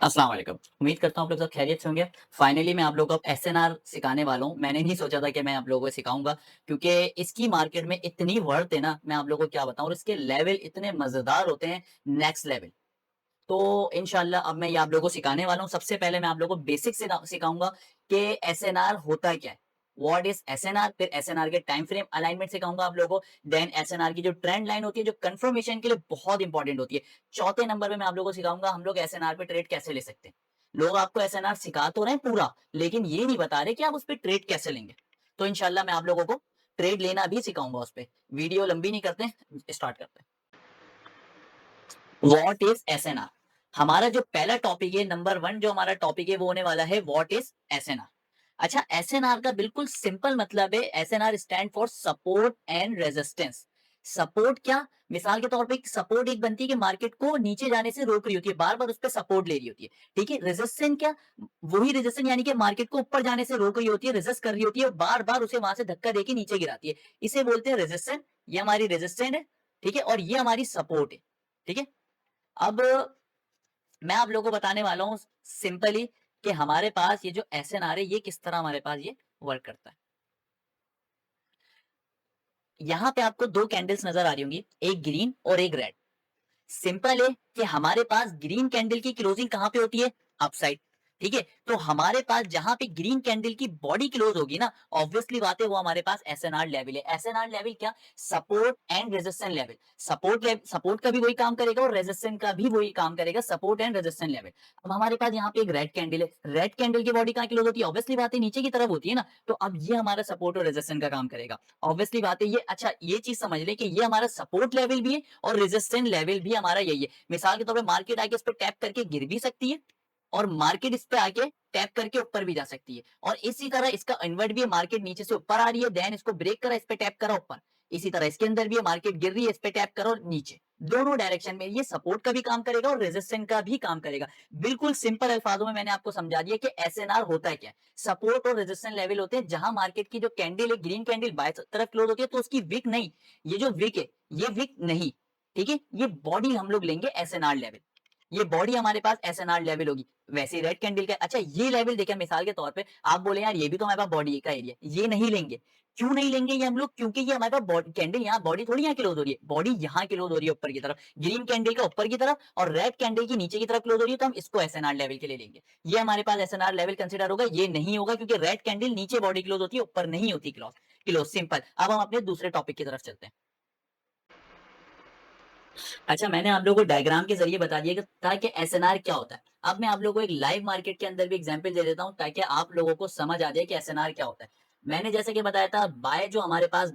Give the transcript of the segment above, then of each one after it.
अस्सलाम वालेकुम। उम्मीद करता हूँ आप लोग सब खैरियत से होंगे। फाइनली मैं आप लोगों को अब एसएनआर सिखाने वाला हूँ। मैंने नहीं सोचा था कि मैं आप लोगों को सिखाऊँगा, क्योंकि इसकी मार्केट में इतनी वर्थ है ना, मैं आप लोगों को क्या बताऊँ, और इसके लेवल इतने मज़ेदार होते हैं, नेक्स्ट लेवल। तो इंशाल्लाह अब मैं ये आप लोगों को सिखाने वाला हूँ। सबसे पहले मैं आप लोगों को बेसिक सिखाऊँगा कि एसएनआर होता क्या है? What is SNR? फिर एसएनआर के टाइम फ्रेम अलाइनमेंट सिखाऊँगा आप लोगों को। देन एसएनआर की जो ट्रेंड लाइन होती है, जो कंफर्मेशन के लिए बहुत इंपॉर्टेंट होती है। चौथे नंबर पे मैं आप लोगों को सिखाऊँगा हम लोग एसएनआर पे ट्रेड कैसे ले सकते हैं। लोग आपको एसएनआर सिखा तो रहे हैं पूरा, लेकिन ये नहीं बता रहे कि आप उस पे ट्रेड कैसे लेंगे। तो इंशाल्लाह मैं आप लोगों को ट्रेड लेना भी सिखाऊँगा उस पे। वीडियो लंबी नहीं करते, स्टार्ट करते हैं। What is SNR? हमारा जो पहला टॉपिक है, नंबर 1 जो हमारा टॉपिक है वो होने वाला है व्हाट इज एसएनआर। अच्छा, एसएनआर का बिल्कुल सिंपल मतलब है, SNR stand for support and resistance. Support क्या? मिसाल के तौर पे सपोर्ट एक बनती है कि मार्केट को नीचे जाने से रोक रही होती है, बार-बार उस पे सपोर्ट ले रही होती है। ठीक है? रेजिस्टेंस क्या? वही रेजिस्टेंस यानी कि मार्केट को ऊपर जाने से रोक रही होती है, रेजिस्ट कर रही होती है, बार-बार उसे वहां से धक्का देके नीचे गिराती है। इसे बोलते हैं रेजिस्टेंस। ये हमारी रेजिस्टेंस है, ठीक है? और ये हमारी सपोर्ट है, ठीक है? अब मैं आप लोगों को बताने वाला हूँ सिंपली कि हमारे पास ये जो एसएनआर है ये किस तरह हमारे पास ये वर्क करता है। यहाँ पे आपको 2 कैंडल्स नज़र आ रही होंगी, एक ग्रीन और एक रेड। सिंपल है कि हमारे पास ग्रीन कैंडल की क्लोजिंग कहाँ पे होती है? अपसाइड। ठीक है? तो हमारे पास जहां पे ग्रीन कैंडल की बॉडी क्लोज होगी ना, ऑब्वियसली बात है वो हमारे पास एसएनआर लेवल है। एसएनआर लेवल क्या? Support and resistance level. Support का भी वही काम करेगा और रेजिस्टेंस का भी वही काम करेगा, सपोर्ट एंड रेजिस्टेंस लेवल। अब हमारे पास यहाँ पे एक रेड कैंडल है। रेड कैंडल की बॉडी कहाँ क्लोज होती है? ऑब्वियसली बात है नीचे की तरफ होती है ना। तो अब ये हमारा सपोर्ट और रेजिस्टेंस का काम करेगा। ऑब्वियसली बात है ये। अच्छा, ये चीज समझ ले कि ये हमारा सपोर्ट लेवल भी है और रेजिस्टेंस लेवल भी हमारा यही है। मिसाल के तौर पे मार्केट आके इस पे टैप करके गिर भी सकती है और मार्केट इस पे आके टैप करके ऊपर भी जा सकती है, और इसी तरह इसका इन्वर्ट भी है। मार्केट नीचे से ऊपर आ रही है, देन इसको ब्रेक करा, इस पे टैप करा ऊपर। इसी तरह इसके अंदर भी है, मार्केट गिर रही है, इस पे टैप करो नीचे। दोनों डायरेक्शन में ये सपोर्ट का भी काम करेगा और रेजिस्टेंस का भी काम करेगा। बिल्कुल सिंपल अल्फाजों में मैंने आपको समझा दिया कि एसएनआर होता है क्या। सपोर्ट और रेजिस्टेंस लेवल होते हैं जहां मार्केट की जो कैंडल है, ग्रीन कैंडल बाय तरफ क्लोज होती है, तो उसकी विक नहीं, ये जो विक है ये विक नहीं, ठीक है? ये बॉडी हम लोग लेंगे एसएनआर लेवल। ये बॉडी हमारे पास एसएनआर लेवल होगी। वैसे रेड कैंडल का अच्छा ये लेवल देखें, मिसाल के तौर पे आप बोले यार ये भी तो हमारे पास बॉडी का एरिया, ये नहीं लेंगे। क्यों नहीं लेंगे ये हम लोग? क्योंकि ये हमारे पास बॉडी कैंडल, यहाँ बॉडी थोड़ी यहाँ क्लोज हो रही है, बॉडी यहाँ क्लोज हो रही है ऊपर की तरफ, ग्रीन कैंडल का ऊपर की तरफ और रेड कैंडल की नीचे की तरफ क्लोज हो रही है, तो हम इसको एसएनआर लेवल के लिए लेंगे। ये हमारे पास एसएनआर लेवल कंसिडर होगा, ये नहीं होगा क्योंकि रेड कैंडल नीचे बॉडी क्लोज होती है, ऊपर नहीं होती क्लोज। Close simple. अब हम अपने दूसरे टॉपिक की तरफ चलते हैं। अच्छा, मैंने आप लोगों को डायग्राम के ज़रिए बता दिया कि था कि एसएनआर क्या होता है। अब मैं आप लोगों को एक लाइव मार्केट के अंदर भी एग्ज़ाम्पल दे देता हूँ ताकि आप लोगों को समझ आ जाए कि एसएनआर क्या होता है। मैंने जैसे कि बताया था, बाय जो हमारे पास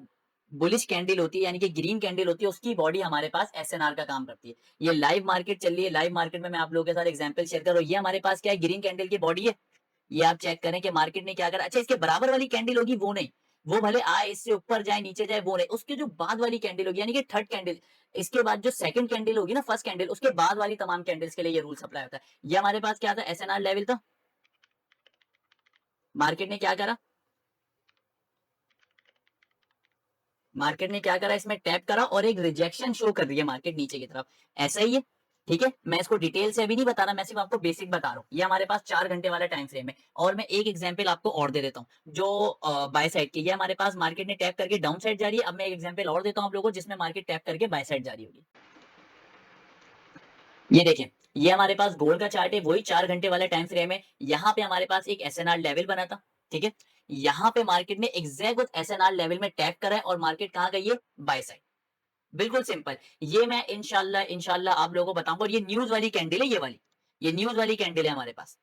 बुलिश कैंडल होती है यानी कि ग्रीन कैंडल होती है, उसकी बॉडी हमारे पास एसएनआर का काम करती है। ये लाइव मार्केट चल रही है, लाइव मार्केट में मैं आप लोगों के साथ एग्ज़ाम्पल शेयर कर रहा हूँ। ये हमारे पास क्या है? ग्रीन कैंडल की बॉडी है। ये आप चेक करें कि मार्केट ने क्या करा। अच्छा, इसके बराबर वाली कैंडल होगी वो नहीं, वो भले आए इससे ऊपर जाए नीचे जाए वो नहीं, उसके जो बाद वाली कैंडल होगी यानी कि थर्ड कैंडल, इसके बाद जो सेकंड कैंडल होगी ना, फर्स्ट कैंडल, उसके बाद वाली तमाम कैंडल्स के लिए ये रूल अप्लाई होता है। ये हमारे पास क्या था? एसएनआर लेवल था। मार्केट ने क्या करा? मार्केट ने क्या करा? इसमें टैप करा और एक रिजेक्शन शो कर रही है मार्केट नीचे की तरफ। ऐसा ही है, ठीक है? मैं इसको डिटेल से अभी नहीं बता रहा, मैं सिर्फ आपको बेसिक बता रहा हूँ। ये हमारे पास 4 घंटे वाला टाइम फ्रेम है, और मैं एक एग्जांपल आपको और दे देता हूँ जो बाय साइड की। ये हमारे पास मार्केट ने टैप करके डाउन साइड जा रही है। अब मैं एक एग्जांपल और देता हूँ आप लोगों को जिसमें मार्केट टैप करके बाय साइड जा रही होगी। ये देखें, ये हमारे पास गोल्ड का चार्ट है, वही 4 घंटे वाला टाइम फ्रेम है। यहाँ पे हमारे पास एक एसएनआर लेवल बना था, ठीक है? यहाँ पे मार्केट ने एग्जैक्ट उस एसएनआर लेवल में टैप करा है और मार्केट कहाँ गई है? By side. बिल्कुल सिंपल। ये मैं इंशाल्लाह इंशाल्लाह आप लोगों को बताऊंगा। और ये न्यूज वाली कैंडल है, ये वाली, ये न्यूज वाली कैंडल है हमारे पास,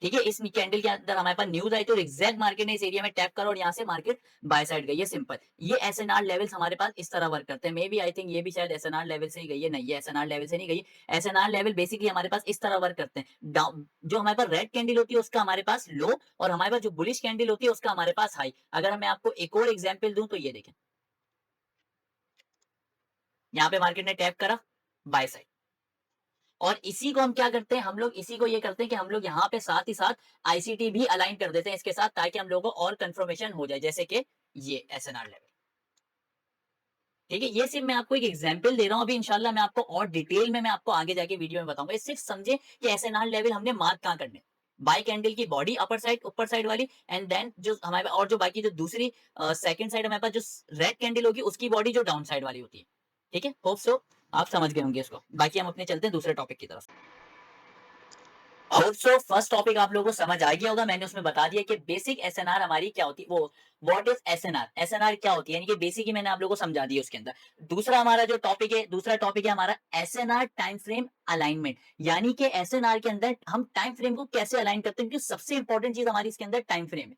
ठीक है? इस कैंडल के अंदर हमारे पास न्यूज आई तो एग्जैक्ट मार्केट ने इस एरिया में टैप करा और यहाँ से मार्केट बाय साइड गई है। सिंपल। ये एसएनआर लेवल्स हमारे पास इस तरह वर्क करते हैं। मे बी आई थिंक ये भी शायद एसएनआर लेवल से ही गई है। नहीं, ये एसएनआर लेवल से नहीं गई। एसएनआर लेवल बेसिकली हमारे पास इस तरह वर्क करते हैं। डाउन जो हमारे पास रेड कैंडल होती है उसका हमारे पास लो, और हमारे पास जो बुलिश कैंडल होती है उसका हमारे पास हाई। अगर मैं आपको एक और एग्जाम्पल दूं तो ये देखें, यहाँ पे मार्केट ने टैप करा बाय साइड, और इसी को हम क्या करते हैं? हम लोग इसी को ये करते हैं कि हम लोग यहाँ पे साथ ही साथ आईसीटी भी अलाइन कर देते हैं इसके साथ, ताकि हम लोगों को और कंफर्मेशन हो जाए, जैसे कि ये एसएनआर लेवल, ठीक है, ये सिर्फ मैं आपको एक एग्जांपल दे रहा हूँ, अभी इंशाल्लाह मैं आपको और डिटेल में मैं आपको आगे जाके वीडियो में बताऊंगा। सिर्फ समझे कि एसएनआर लेवल हमने मार्क कहाँ करने, बाई कैंडल की बॉडी अपर साइड ऊपर साइड वाली, एंड देन जो हमारे और जो बाकी जो दूसरी सेकंड साइड हमारे पास जो रेड कैंडल होगी उसकी बॉडी जो डाउन साइड वाली होती है। ठीक है, होप सो आप समझ गए होंगे इसको। बाकी हम अपने चलते हैं दूसरे टॉपिक की तरफ। ऑल्सो फर्स्ट टॉपिक आप लोगों को समझ आ गया होगा, मैंने उसमें बता दिया कि बेसिक एसएनआर हमारी क्या होती है, वो व्हाट इज एसएनआर, एसएनआर क्या होती है, यानी कि बेसिक ही मैंने आप लोगों को समझा दिया उसके अंदर। दूसरा हमारा जो टॉपिक है, दूसरा टॉपिक है हमारा एसएनआर टाइम फ्रेम अलाइनमेंट, यानी कि एसएनआर के अंदर हम टाइम फ्रेम को कैसे अलाइन करते हैं, क्योंकि सबसे इंपॉर्टेंट चीज हमारी इसके अंदर टाइम फ्रेम है।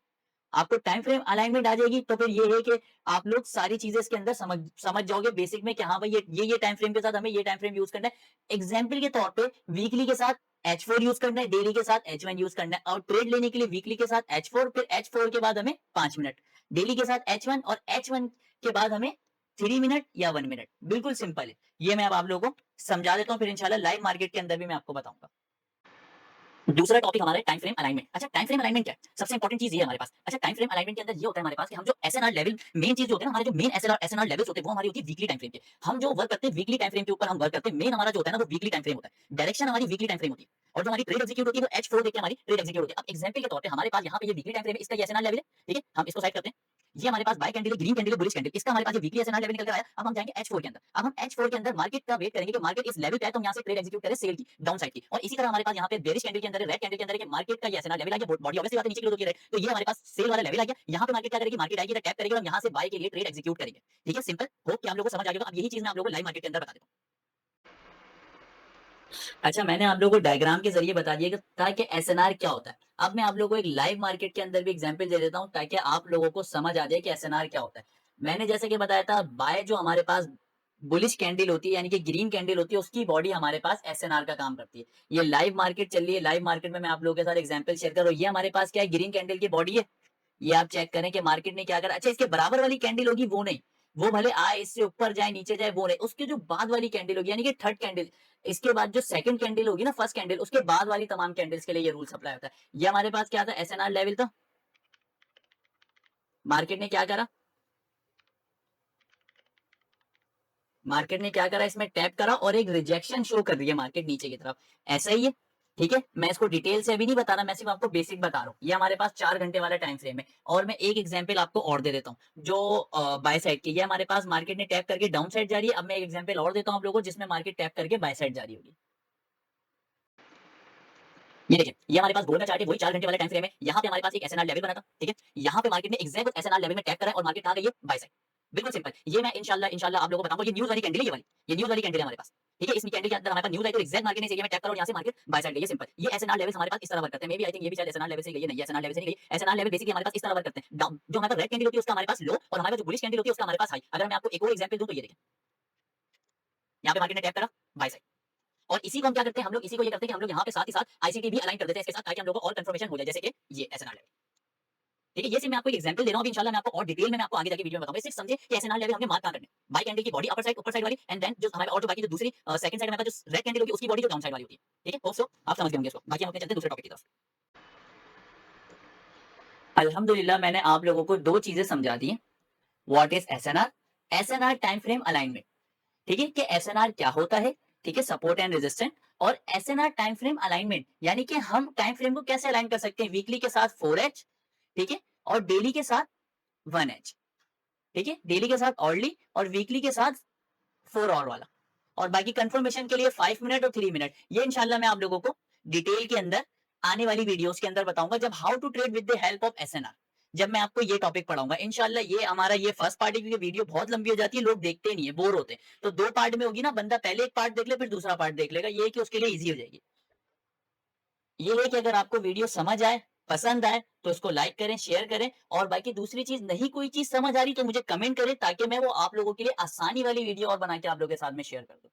आपको टाइम फ्रेम अलाइनमेंट आ जाएगी तो फिर ये है कि आप लोग सारी चीजें इसके अंदर समझ जाओगे बेसिक में कि हाँ भाई ये टाइम फ्रेम के साथ हमें ये टाइम फ्रेम यूज करना है। एग्जांपल के तौर पे वीकली के साथ H4 यूज करना है, डेली के साथ H1 यूज करना है, और ट्रेड लेने के लिए वीकली के साथ H4, फिर H4 के बाद हमें 5 मिनट, डेली के साथ H1 और H1 के बाद हमें 3 मिनट या 1 मिनट। बिल्कुल सिंपल है, ये मैं अब आप लोगों को समझा देता हूँ, फिर इंशाल्लाह लाइव मार्केट के अंदर भी मैं आपको बताऊंगा। दूसरा टॉपिक हमारा है टाइम फ्रेम अलाइनमेंट। अच्छा, टाइम फ्रेम अलाइनमेंट क्या है, सबसे इंपॉर्टेंट चीज ये है हमारे पास। अच्छा, टाइम फ्रेम अलाइनमेंट के अंदर ये होता है हमारे पास कि हम जो एसएनआर लेवल, मेन चीज जो होती है ना, हमारे जो मेन एसएनआर लेवल्स होते हैं वो हमारी होती है वीकली टाइम फ्रेम के। हम जो वर्क करते हैं वीकली टाइम फ्रेम के ऊपर हम वर्क करते हैं, मेन हमारा जो होता है ना वो वीकली टाइम फ्रेम होता है, डायरेक्शन हमारी वीकली टाइम फ्रेम होती है, और जो हमारी ट्रेड एग्जीक्यूट होती है वो H4 देख के हमारी ट्रेड एग्जीक्यूट होती है। अब एग्जांपल के तौर पे हमारे पास यहाँ पे ये वीकली टाइम फ्रेम है, इसका ये एसएनआर लेवल है, ठीक है, हम इसको साइड करते हैं। ये हमारे पास बाय कैंडल है, ग्रीन कैंडल है, बुलिश कैंडल, इसका हमारे पास ये वीकली एसएनआर लेवल निकल कर आया। अब हम जाएंगे H4 के अंदर, अब हम H4 के अंदर मार्केट का वेट करेंगे कि मार्केट इस लेवल पे है तो हम यहाँ से ट्रेड एग्जीक्यूट करें सेल की, डाउन साइड की। और इसी तरह हमारे पास यहाँ पे बेरिश कैंडल के अंदर है, रेड कैंडल के अंदर है कि मार्केट का ये एसएनआर लेवल आ गया, बॉडी ऑब्वियसली बात है नीचे की ओर होती है, तो ये हमारे पास सेल वाला लेवल आ गया। यहाँ पे मार्केट क्या करेगी, मार्केट आएगी तो टैप करेगी और हम यहाँ से बाय के लिए ट्रेड एग्जीक्यूट करेंगे। ठीक है, सिंपल, होप कि आप लोगों को समझ आ गया। अब यही चीज मैं आप लोगों को लाइव मार्केट के अंदर बता देता हूँ। अच्छा, मैंने आप लोगों को डायग्राम के जरिए बता दिया था कि एसएनआर क्या होता है। अब मैं आप लोगों को एक लाइव मार्केट के अंदर भी एग्जांपल दे देता हूं ताकि आप लोगों को समझ आ जाए कि एसएनआर क्या होता है। मैंने जैसे कि बताया था, बाय जो हमारे पास बुलिश कैंडल होती है यानी कि ग्रीन कैंडल होती है, उसकी बॉडी हमारे पास एसएनआर का काम करती है। ये लाइव मार्केट चल रही है, लाइव मार्केट में मैं आप लोगों के साथ एग्जांपल शेयर कर रहा हूं। ये हमारे पास क्या है, ग्रीन कैंडल की बॉडी है। ये आप चेक करें कि मार्केट ने क्या करा। अच्छा, इसके बराबर वाली कैंडल होगी वो नहीं, वो भले आए इससे ऊपर जाए नीचे जाए वो नहीं, उसके जो बाद वाली कैंडल होगी यानी कि थर्ड कैंडल, इसके बाद जो सेकंड कैंडल होगी ना, फर्स्ट कैंडल, उसके बाद वाली तमाम कैंडल्स के लिए ये रूल अप्लाई होता है। ये हमारे पास क्या था, एसएनआर लेवल था। मार्केट ने क्या करा, मार्केट ने क्या करा, इसमें टैप करा और एक रिजेक्शन शो कर रही है मार्केट नीचे की तरफ, ऐसा ही है। ठीक है, मैं इसको डिटेल से अभी नहीं बता रहा, मैं सिर्फ आपको बेसिक बता रहा हूँ। ये हमारे पास 4 घंटे वाला टाइम फ्रेम है, और मैं एक एग्जांपल आपको और दे देता हूँ जो बाय साइड की। ये हमारे पास मार्केट ने टैप करके डाउन साइड जा रही है। अब मैं एक एग्जांपल और देता हूँ आप लोगों को जिसमें मार्केट टैप करके बाय साइड जा रही होगी। ये देखिए, ये हमारे पास गोल्ड का चार्ट है, वही 4 घंटे वाला टाइम फ्रेम है। यहाँ पे हमारे पास एक एसएनआर लेवल बना था, ठीक है, यहाँ पे मार्केट ने एग्जैक्ट एसएनआर लेवल में टैप करा है और मार्केट कहाँ गई है, बाय साइड। बिल्कुल सिंपल, ये मैं इंशाल्लाह इंशाल्लाह आप लोगों को बताऊंगा। ये न्यूज़ वाली कैंडल है, ये वाली, ये न्यूज़ वाली कैंडल है हमारे पास। ठीक है, इस कैंडल के अंदर हमारे पास न्यूज़ आई तो एग्जैक्ट मार्केट ने इस एरिया में टैप करा और यहाँ से मार्केट बाय साइड गई है, सिंपल। ये एसएनआर लेवल्स हमारे पास इस तरह वर्क करते हैं। मे बी आई थिंक ये भी शायद एसएनआर लेवल से गई है, नहीं एसएनआर लेवल से नहीं गई। एसएनआर लेवल बेसिकली हमारे पास इस तरह वर्क करते हैं, डाउन जो हमारे पास रेड कैंडल होती है उसका हमारे पास लो, और हमारे पास जो बुलिश कैंडल होती है उसका हमारे पास हाई। अगर मैं आपको एक और एग्जांपल दूं तो ये देखें, यहाँ पे मार्केट ने टैप करा बाय साइड, और इसी को हम क्या करते हैं, हम लोग इसी को ये करते हैं कि हम लोग यहाँ पे साथ ही साथ आईसीटी भी अलाइन कर देते हैं इसके साथ, ताकि हम लोग को और कंफर्मेशन हो जाए, जैसे कि ये एसएनआर लेवल। ठीक है, ये सिर्फ मैं आपको एक एग्जांपल दे रहा हूं, अभी इंशाल्लाह मैं आपको और डिटेल में मैं आपको आगे जाके वीडियो में बताऊंगा। सिर्फ समझे कि एसएनआर लेवल हमने मार्क कहां करने, बाय कैंडल की बॉडी अपर साइड ऊपर साइड वाली, एंड देन जो हमारे और जो बाकी जो दूसरी सेकंड साइड में जो रेड कैंडल होगी उसकी बॉडी जो डाउन साइड वाली होती है। ठीक है, होप सो आप समझ गए होंगे इसको। बाकी हम अपने चलते हैं दूसरे टॉपिक की तरफ। अल्हम्दुलिल्लाह, मैंने आप लोगों को दो चीजें समझा दी हैं, what is SNR, SNR time frame alignment. ठीक है, कि एसएनआर क्या होता है, ठीक है, सपोर्ट एंड रेजिस्टेंट, और एसएनआर टाइम फ्रेम अलाइनमेंट यानी कि हम टाइम फ्रेम को कैसे अलाइन कर सकते हैं, वीकली के साथ 4H, ठीक है, और डेली के साथ 1H। ठीक है, डेली के साथ ऑर्ली और वीकली के साथ 4 और वाला, और बाकी कंफर्मेशन के लिए 5 मिनट और 3 मिनट। ये इंशाल्लाह मैं आप लोगों को डिटेल के अंदर आने वाली वीडियोस के अंदर बताऊंगा, जब how to trade with the help of SNR, जब मैं आपको ये टॉपिक पढ़ाऊंगा इंशाल्लाह। ये हमारा ये फर्स्ट पार्ट है, क्योंकि वीडियो बहुत लंबी हो जाती है, लोग देखते नहीं है, बोर होते हैं, तो 2 पार्ट में होगी ना, बंदा पहले एक पार्ट देख ले फिर दूसरा पार्ट देख लेगा, ये कि उसके लिए इजी हो जाएगी। ये है कि अगर आपको वीडियो समझ आए, पसंद आए, तो इसको लाइक करें, शेयर करें, और बाकी दूसरी चीज, नहीं कोई चीज समझ आ रही तो मुझे कमेंट करें, ताकि मैं वो आप लोगों के लिए आसानी वाली वीडियो और बना के आप लोगों के साथ में शेयर कर दूं।